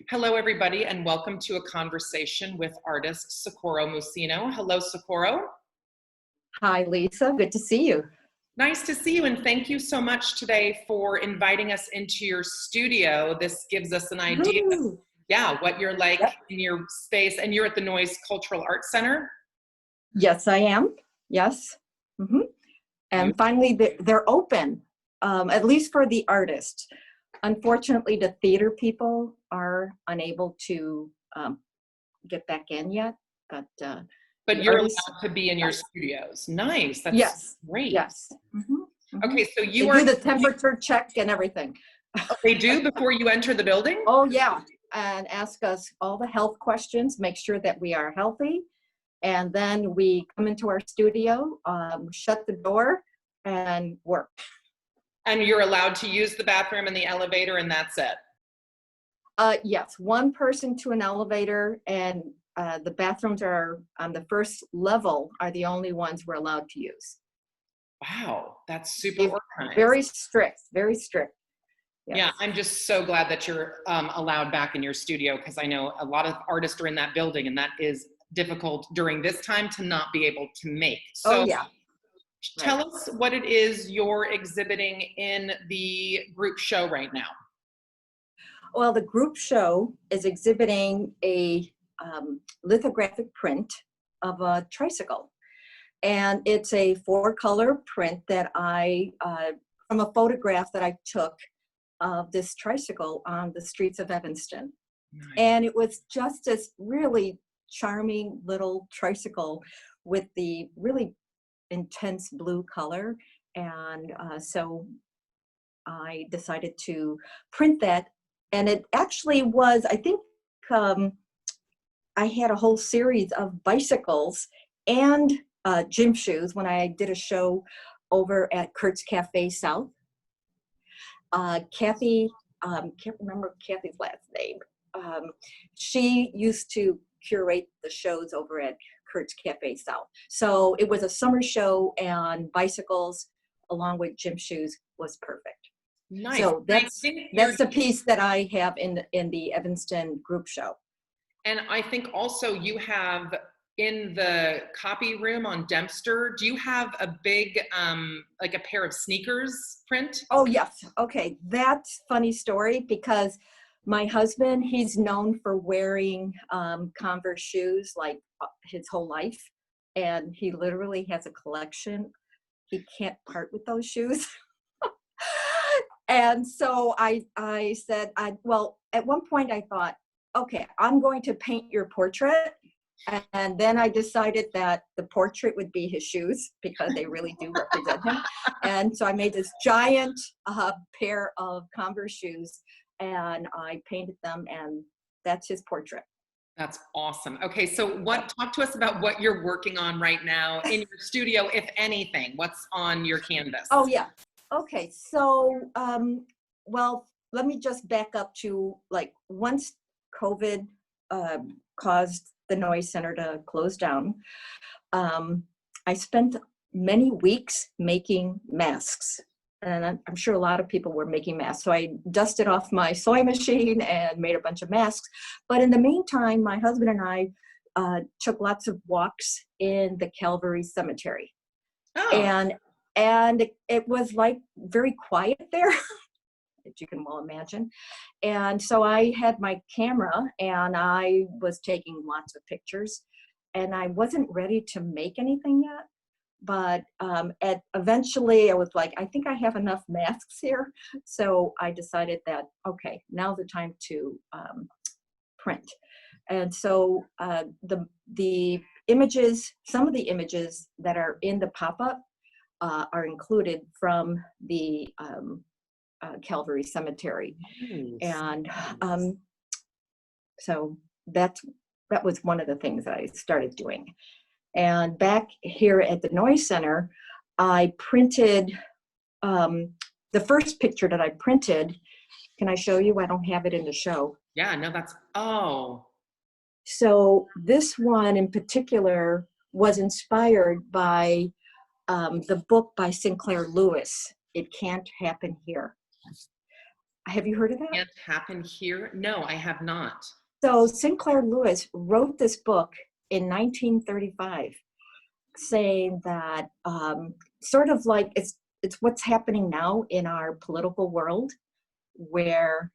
Hello, everybody, and welcome to a conversation with artist Socorro Mucino. Hello, Socorro. Hi, Lisa. Good to see you. Nice to see you, and thank you so much today for inviting us into your studio. This gives us an idea of, what you're like in your space, and you're at the Noise Cultural Arts Center? Yes, I am. Yes. And finally, they're open, at least for the artists. Unfortunately, the theater people are unable to get back in yet, but you're allowed to be in your studios. Nice. That's great. Yes. Okay, so they do the temperature check and everything. Oh, they do before you enter the building? Oh, yeah. And ask us all the health questions, make sure that we are healthy. And then we come into our studio, shut the door, and work. And you're allowed to use the bathroom and the elevator, and that's it? Yes, one person to an elevator, and the bathrooms are on the first level are the only ones we're allowed to use. Wow, that's super organized. Very strict, very strict. Yes. Yeah, I'm just so glad that you're allowed back in your studio, because I know a lot of artists are in that building, and that is difficult during this time to not be able to make. So tell us what it is you're exhibiting in the group show right now. Well, the group show is exhibiting a lithographic print of a tricycle. And it's a 4-color print that from a photograph that I took of this tricycle on the streets of Evanston. Nice. And it was just this really charming little tricycle with the really intense blue color. And so I decided to print that. And it actually was, I think, I had a whole series of bicycles and gym shoes when I did a show over at Kurt's Cafe South. Kathy, can't remember Kathy's last name. She used to curate the shows over at Kurt's Cafe South. So it was a summer show, and bicycles along with gym shoes was perfect. Nice. So that's the piece that I have in the Evanston group show. And I think also you have in the copy room on Dempster, do you have a big, like a pair of sneakers print? Oh, yes. Okay. That's a funny story, because my husband, he's known for wearing Converse shoes like his whole life. And he literally has a collection. He can't part with those shoes. And so I said, well, at one point I thought, okay, I'm going to paint your portrait. And then I decided that the portrait would be his shoes, because they really do represent him. And so I made this giant pair of Converse shoes, and I painted them, and that's his portrait. That's awesome. Okay, so talk to us about what you're working on right now in your studio, if anything. What's on your canvas? Oh, yeah. Okay, so, well, let me just back up to, like, once COVID caused the Noise Center to close down, I spent many weeks making masks. And I'm sure a lot of people were making masks. So I dusted off my sewing machine and made a bunch of masks. But in the meantime, my husband and I took lots of walks in the Calvary Cemetery. Oh. And it was like very quiet there, as you can well imagine. And so I had my camera, and I was taking lots of pictures, and I wasn't ready to make anything yet. But eventually I was like, I think I have enough masks here. So I decided that, okay, now's the time to print. And so the images, some of the images that are in the pop-up are included from the Calvary Cemetery. Nice. And so that was one of the things that I started doing. And back here at the Noise Center, I printed the first picture that I printed. Can I show you? I don't have it in the show. Yeah, no, oh. So this one in particular was inspired by the book by Sinclair Lewis, It Can't Happen Here. Have you heard of that? Can't happen here? No, I have not. So Sinclair Lewis wrote this book in 1935 saying that sort of like it's what's happening now in our political world, where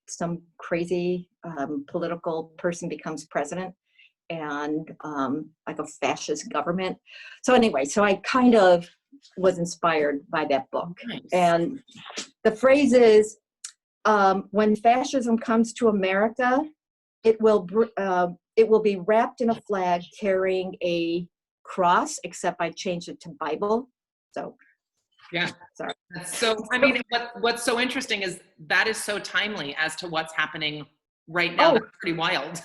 some crazy political person becomes president, and like a fascist government. So anyway, so I kind of was inspired by that book. Nice. And the phrase is, when fascism comes to America, it will be wrapped in a flag carrying a cross, except I changed it to Bible. So yeah, sorry. So I mean, what's so interesting is that is so timely as to what's happening right now. Oh. That's pretty wild.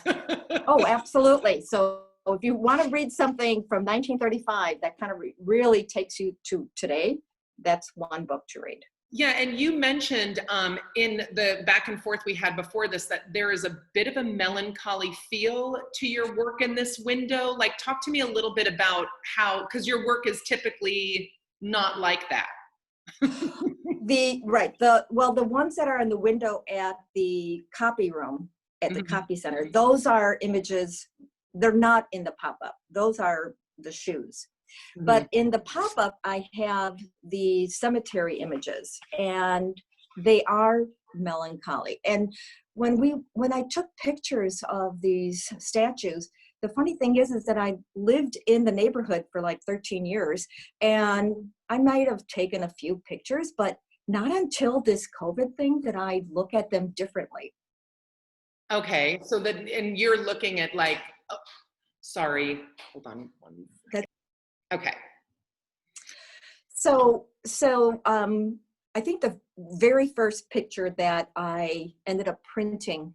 Oh, absolutely. So if you want to read something from 1935 that kind of really takes you to today, that's one book to read. Yeah, and you mentioned in the back and forth we had before this that there is a bit of a melancholy feel to your work in this window. Like, talk to me a little bit about how, because your work is typically not like that. The ones that are in the window at the copy room, at the copy center, those are images. They're not in the pop-up. Those are the shoes. But in the pop-up, I have the cemetery images, and they are melancholy. And when I took pictures of these statues, the funny thing is that I lived in the neighborhood for like 13 years, and I might have taken a few pictures, but not until this COVID thing did I look at them differently. Okay, so and you're looking at like, oh, sorry, hold on one. Okay. So I think the very first picture that I ended up printing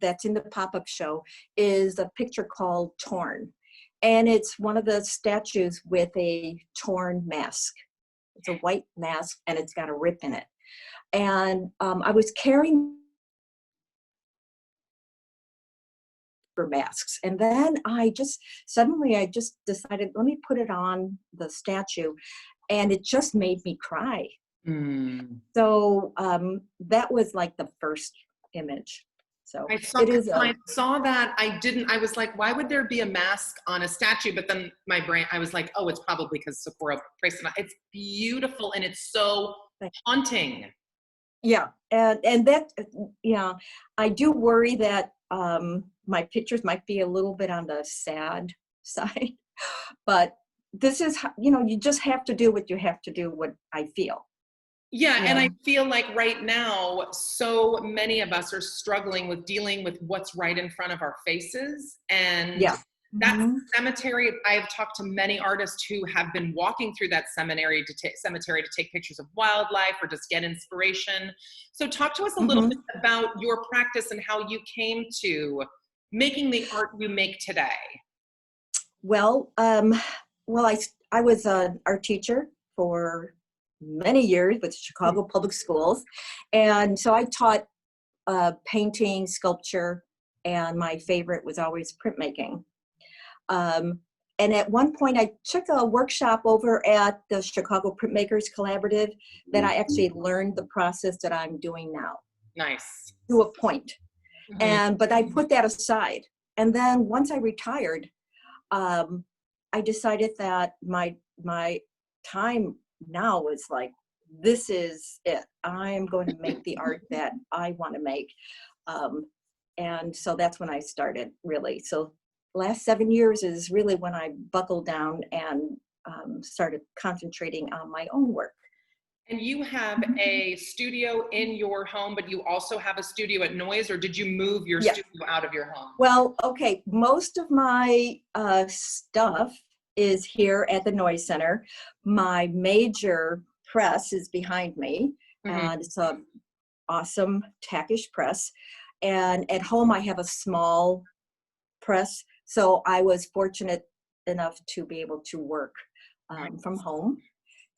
that's in the pop-up show is a picture called Torn. And it's one of the statues with a torn mask. It's a white mask and it's got a rip in it. And I was carrying for masks. And then I just decided, let me put it on the statue. And it just made me cry. So that was like the first image. So I saw that. I was like, why would there be a mask on a statue? But then I was like, oh, it's probably because Socorro placed it on. It's beautiful and it's so haunting. Yeah. And that, yeah, I do worry that my pictures might be a little bit on the sad side, but this is, you just have to do what you have to do, what I feel. Yeah, and I feel like right now, so many of us are struggling with dealing with what's right in front of our faces. And that cemetery, I've talked to many artists who have been walking through that cemetery to take pictures of wildlife or just get inspiration. So talk to us a little bit about your practice and how you came to making the art you make today. Well, I was an art teacher for many years with Chicago Public Schools. And so I taught painting, sculpture, and my favorite was always printmaking. And at one point I took a workshop over at the Chicago Printmakers Collaborative that I actually learned the process that I'm doing now. Nice. To a point. But I put that aside. And then once I retired, I decided that my time now was like, this is it. I am going to make the art that I want to make. And so that's when I started, really. So last 7 years is really when I buckled down and started concentrating on my own work. And you have a studio in your home, but you also have a studio at Noise, or did you move your studio out of your home? Well, okay, most of my stuff is here at the Noise Center. My major press is behind me, and it's an awesome tackish press. And at home, I have a small press, so I was fortunate enough to be able to work from home.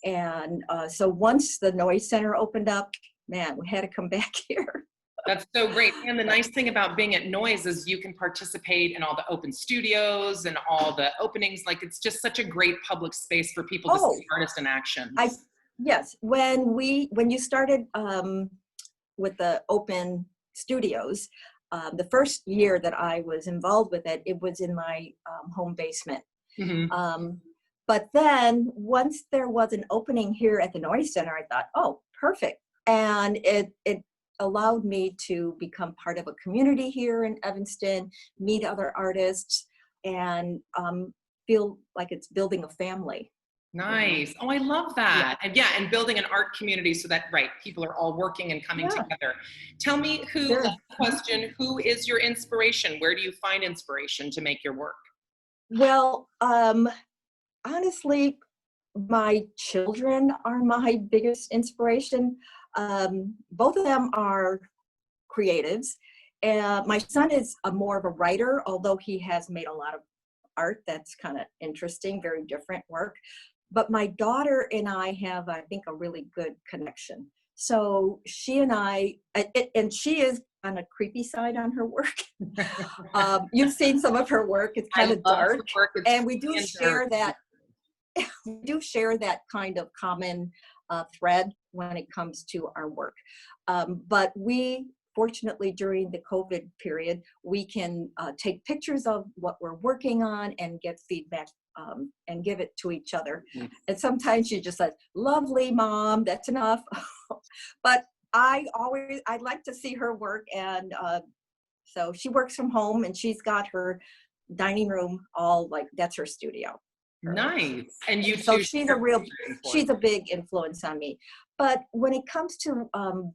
And so once the Noise Center opened up, man, we had to come back here. That's so great. And the nice thing about being at Noise is you can participate in all the open studios and all the openings. Like, it's just such a great public space for people to see artists in action. Yes, when you started with the open studios. The first year that I was involved with it, it was in my home basement. But then once there was an opening here at the Noise Center, I thought, oh, perfect. And it allowed me to become part of a community here in Evanston, meet other artists, and feel like it's building a family. Nice. Oh, I love that. And yeah, and building an art community so that, right, people are all working and coming together. Tell me last question, who is your inspiration? Where do you find inspiration to make your work? Well, honestly, my children are my biggest inspiration. Both of them are creatives. My son is more of a writer, although he has made a lot of art that's kind of interesting, very different work. But my daughter and I have, I think, a really good connection. So she and I, and she is on a creepy side on her work. You've seen some of her work. It's kind of dark. And we do share that. We do share that kind of common thread when it comes to our work. But we, fortunately, during the COVID period, we can take pictures of what we're working on and get feedback and give it to each other. And sometimes she just says, lovely, Mom, that's enough. But I like to see her work. And so she works from home, and she's got her dining room all like, that's her studio. Nice. And you so too, she's a big influence on me. But when it comes to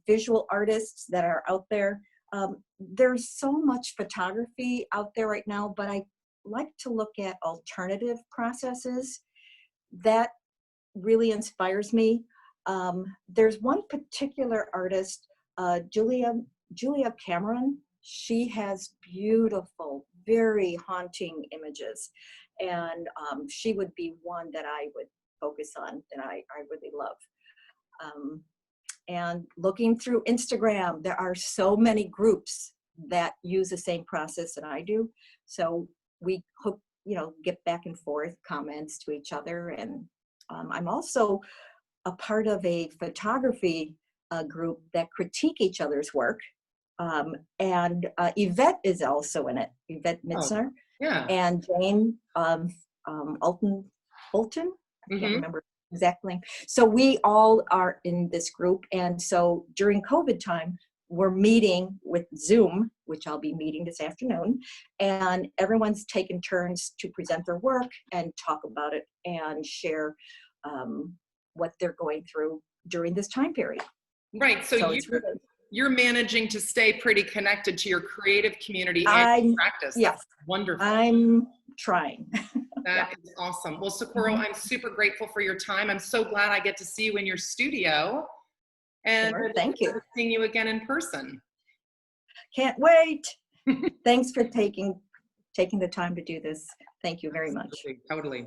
visual artists that are out there, there's so much photography out there right now, but I like to look at alternative processes. That really inspires me. There's one particular artist, Julia Cameron. She has beautiful, very haunting images. And she would be one that I would focus on, that I really love. And looking through Instagram, there are so many groups that use the same process that I do. So we hook, get back and forth comments to each other. And I'm also a part of a photography group that critique each other's work. And Yvette is also in it, Yvette Mitzner. Yeah. And Jane Bolton, I can't remember exactly. So we all are in this group. And so during COVID time, we're meeting with Zoom, which I'll be meeting this afternoon. And everyone's taken turns to present their work and talk about it and share what they're going through during this time period. Right. So you're managing to stay pretty connected to your creative community and practice. Yes. That's wonderful. I'm trying. That is awesome. Well, Socorro, I'm super grateful for your time. I'm so glad I get to see you in your studio. And thank you. Seeing you again in person. Can't wait. Thanks for taking the time to do this. Thank you very much. Totally.